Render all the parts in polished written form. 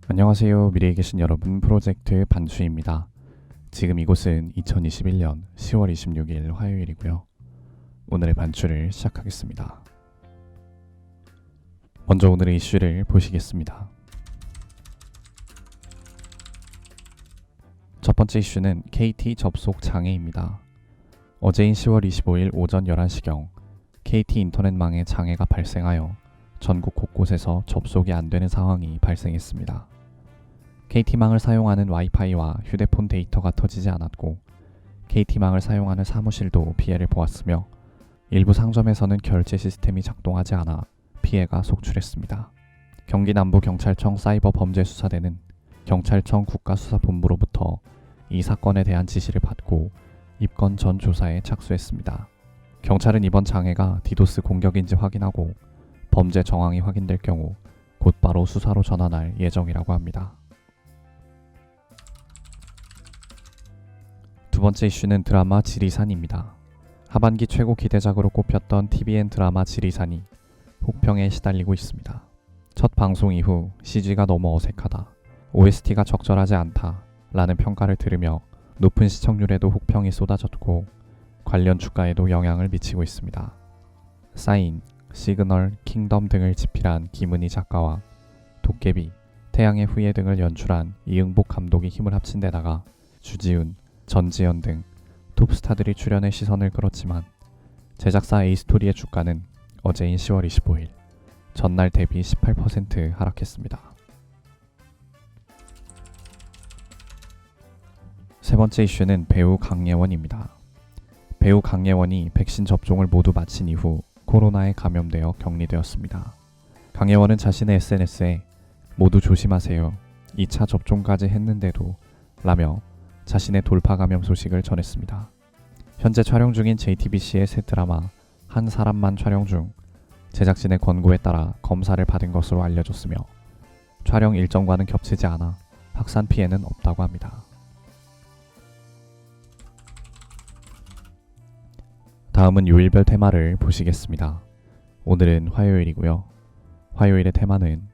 안녕하세요. 미래에 계신 여러분, 프로젝트 반추입니다. 지금 이곳은 2021년 10월 26일 화요일이고요. 오늘의 반추를 시작하겠습니다. 먼저 오늘의 이슈를 보시겠습니다. 첫 번째 이슈는 KT 접속 장애입니다. 어제인 10월 25일 오전 11시경 KT 인터넷망에 장애가 발생하여 전국 곳곳에서 접속이 안 되는 상황이 발생했습니다. KT망을 사용하는 와이파이와 휴대폰 데이터가 터지지 않았고 KT망을 사용하는 사무실도 피해를 보았으며 일부 상점에서는 결제 시스템이 작동하지 않아 피해가 속출했습니다. 경기 남부경찰청 사이버범죄수사대는 경찰청 국가수사본부로부터 이 사건에 대한 지시를 받고 입건 전 조사에 착수했습니다. 경찰은 이번 장애가 디도스 공격인지 확인하고 범죄 정황이 확인될 경우 곧바로 수사로 전환할 예정이라고 합니다. 두 번째 이슈는 드라마 지리산입니다. 하반기 최고 기대작으로 꼽혔던 TVN 드라마 지리산이 혹평에 시달리고 있습니다. 첫 방송 이후 CG가 너무 어색하다, OST가 적절하지 않다 라는 평가를 들으며 높은 시청률에도 혹평이 쏟아졌고 관련 주가에도 영향을 미치고 있습니다. 사인, 시그널, 킹덤 등을 집필한 김은희 작가와 도깨비, 태양의 후예 등을 연출한 이응복 감독이 힘을 합친 데다가 주지훈, 전지현 등 톱스타들이 출연해 시선을 끌었지만 제작사 A스토리의 주가는 어제인 10월 25일 전날 대비 18% 하락했습니다. 세 번째 이슈는 배우 강예원입니다. 배우 강예원이 백신 접종을 모두 마친 이후 코로나에 감염되어 격리되었습니다. 강예원은 자신의 SNS에 모두 조심하세요, 2차 접종까지 했는데도 라며 자신의 돌파 감염 소식을 전했습니다. 현재 촬영 중인 JTBC의 새 드라마 한 사람만 촬영 중 제작진의 권고에 따라 검사를 받은 것으로 알려졌으며 촬영 일정과는 겹치지 않아 확산 피해는 없다고 합니다. 다음은 요일별 테마를 보시겠습니다. 오늘은 화요일이고요. 화요일의 테마는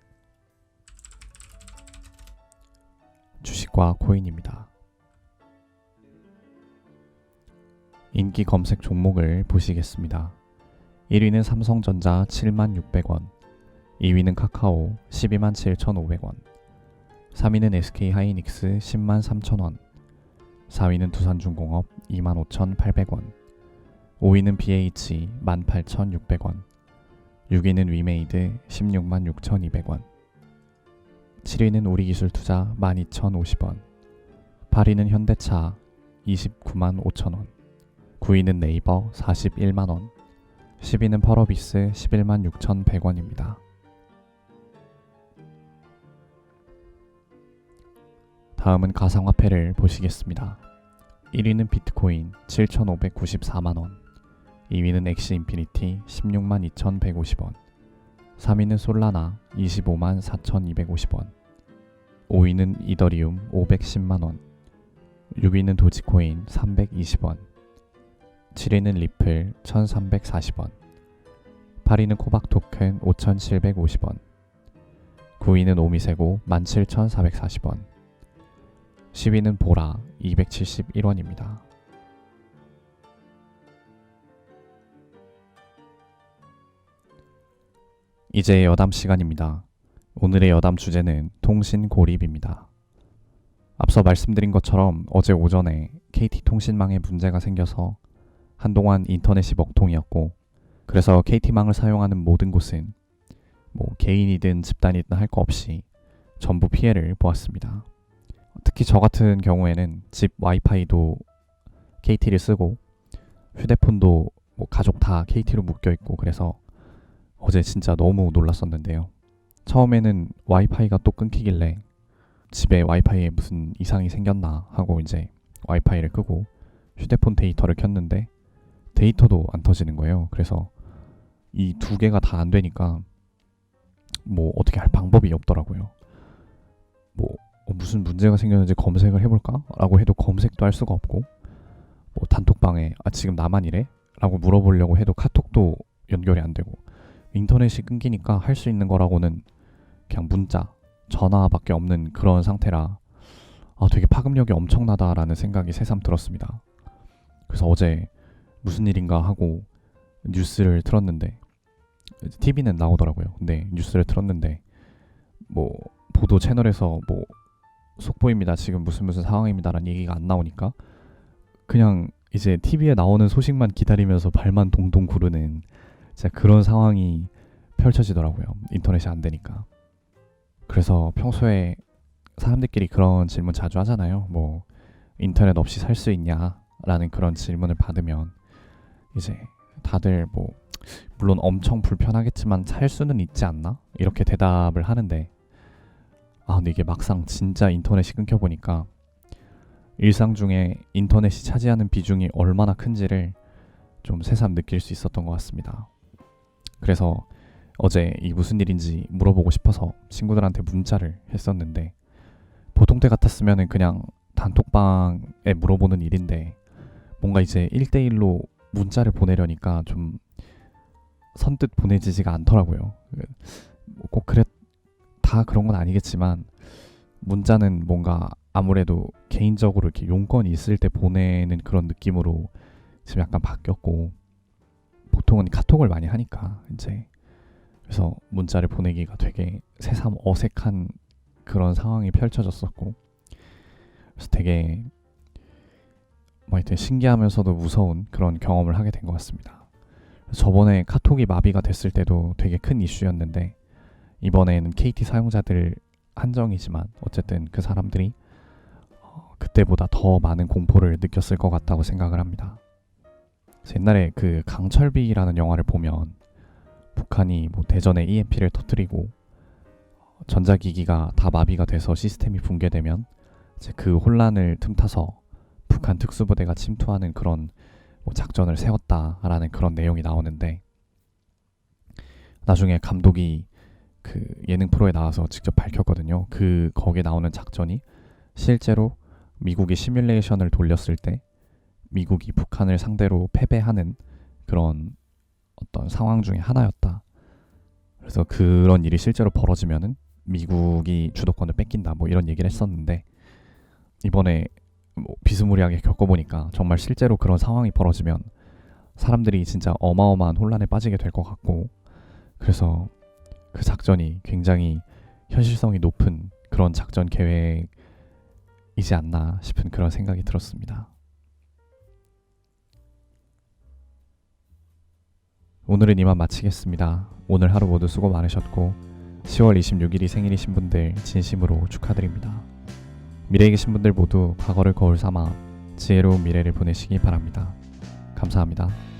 주식과 코인입니다. 인기 검색 종목을 보시겠습니다. 1위는 삼성전자 76,600원, 2위는 카카오 127,500원, 3위는 SK하이닉스 103,000원, 4위는 두산중공업 25,800원, 5위는 BH 18,600원, 6위는 위메이드 166,200원, 7위는 우리기술투자 12,050원, 8위는 현대차 295,000원, 9위는 네이버 41만원, 10위는 펄어비스 116,100원입니다. 다음은 가상화폐를 보시겠습니다. 1위는 비트코인 7,594만원, 2위는 엑시인피니티 162,150원, 3위는 솔라나 254,250원, 5위는 이더리움 510만원, 6위는 도지코인 320원, 7위는 리플 1,340원, 8위는 코박토큰 5,750원, 9위는 오미세고 17,440원, 10위는 보라 271원입니다. 이제 여담 시간입니다. 오늘의 여담 주제는 통신 고립입니다. 앞서 말씀드린 것처럼 어제 오전에 KT통신망에 문제가 생겨서 한동안 인터넷이 먹통이었고, 그래서 KT망을 사용하는 모든 곳은 개인이든 집단이든 할 거 없이 전부 피해를 보았습니다. 특히 저 같은 경우에는 집 와이파이도 KT를 쓰고 휴대폰도 가족 다 KT로 묶여있고, 그래서 어제 진짜 너무 놀랐었는데요. 처음에는 와이파이가 또 끊기길래 집에 와이파이에 무슨 이상이 생겼나 하고 이제 와이파이를 끄고 휴대폰 데이터를 켰는데 데이터도 안 터지는 거예요. 그래서 이 두 개가 다 안 되니까 어떻게 할 방법이 없더라고요. 무슨 문제가 생겼는지 검색을 해볼까? 라고 해도 검색도 할 수가 없고, 단톡방에 지금 나만 이래? 라고 물어보려고 해도 카톡도 연결이 안 되고, 인터넷이 끊기니까 할 수 있는 거라고는 그냥 문자, 전화밖에 없는 그런 상태라 되게 파급력이 엄청나다라는 생각이 새삼 들었습니다. 그래서 어제 무슨 일인가 하고 뉴스를 틀었는데 TV는 나오더라고요. 근데 뉴스를 틀었는데 뭐 보도 채널에서 뭐 속보입니다. 지금 무슨 상황입니다라는 얘기가 안 나오니까 그냥 이제 TV에 나오는 소식만 기다리면서 발만 동동 구르는 진짜 그런 상황이 펼쳐지더라고요. 인터넷이 안 되니까. 그래서 평소에 사람들끼리 그런 질문 자주 하잖아요. 뭐 인터넷 없이 살 수 있냐라는 그런 질문을 받으면 이제 다들 뭐 물론 엄청 불편하겠지만 살 수는 있지 않나? 이렇게 대답을 하는데 근데 이게 막상 진짜 인터넷이 끊겨보니까 일상 중에 인터넷이 차지하는 비중이 얼마나 큰지를 좀 새삼 느낄 수 있었던 것 같습니다. 그래서 어제 이 무슨 일인지 물어보고 싶어서 친구들한테 문자를 했었는데 보통 때 같았으면 그냥 단톡방에 물어보는 일인데 뭔가 이제 1대1로 문자를 보내려니까 좀 선뜻 보내지지가 않더라고요. 꼭 다 그런 건 아니겠지만 문자는 뭔가 아무래도 개인적으로 이렇게 용건이 있을 때 보내는 그런 느낌으로 지금 약간 바뀌었고 보통은 카톡을 많이 하니까 이제 그래서 문자를 보내기가 되게 새삼 어색한 그런 상황이 펼쳐졌었고 그래서 되게 하여튼 신기하면서도 무서운 그런 경험을 하게 된 것 같습니다. 저번에 카톡이 마비가 됐을 때도 되게 큰 이슈였는데 이번에는 KT 사용자들 한정이지만 어쨌든 그 사람들이 그때보다 더 많은 공포를 느꼈을 것 같다고 생각을 합니다. 그래서 옛날에 그 강철비라는 영화를 보면 북한이 뭐 대전에 EMP를 터뜨리고 전자기기가 다 마비가 돼서 시스템이 붕괴되면 이제 그 혼란을 틈타서 북한 특수부대가 침투하는 그런 뭐 작전을 세웠다라는 그런 내용이 나오는데 나중에 감독이 그 예능 프로에 나와서 직접 밝혔거든요. 거기에 나오는 작전이 실제로 미국이 시뮬레이션을 돌렸을 때 미국이 북한을 상대로 패배하는 그런 어떤 상황 중에 하나였다. 그래서 그런 일이 실제로 벌어지면은 미국이 주도권을 뺏긴다. 뭐 이런 얘기를 했었는데 이번에 뭐 비스무리하게 겪어보니까 정말 실제로 그런 상황이 벌어지면 사람들이 진짜 어마어마한 혼란에 빠지게 될 것 같고 그래서 그 작전이 굉장히 현실성이 높은 그런 작전 계획이지 않나 싶은 그런 생각이 들었습니다. 오늘은 이만 마치겠습니다. 오늘 하루 모두 수고 많으셨고 10월 26일이 생일이신 분들 진심으로 축하드립니다. 미래에 계신 분들 모두 과거를 거울 삼아 지혜로운 미래를 보내시기 바랍니다. 감사합니다.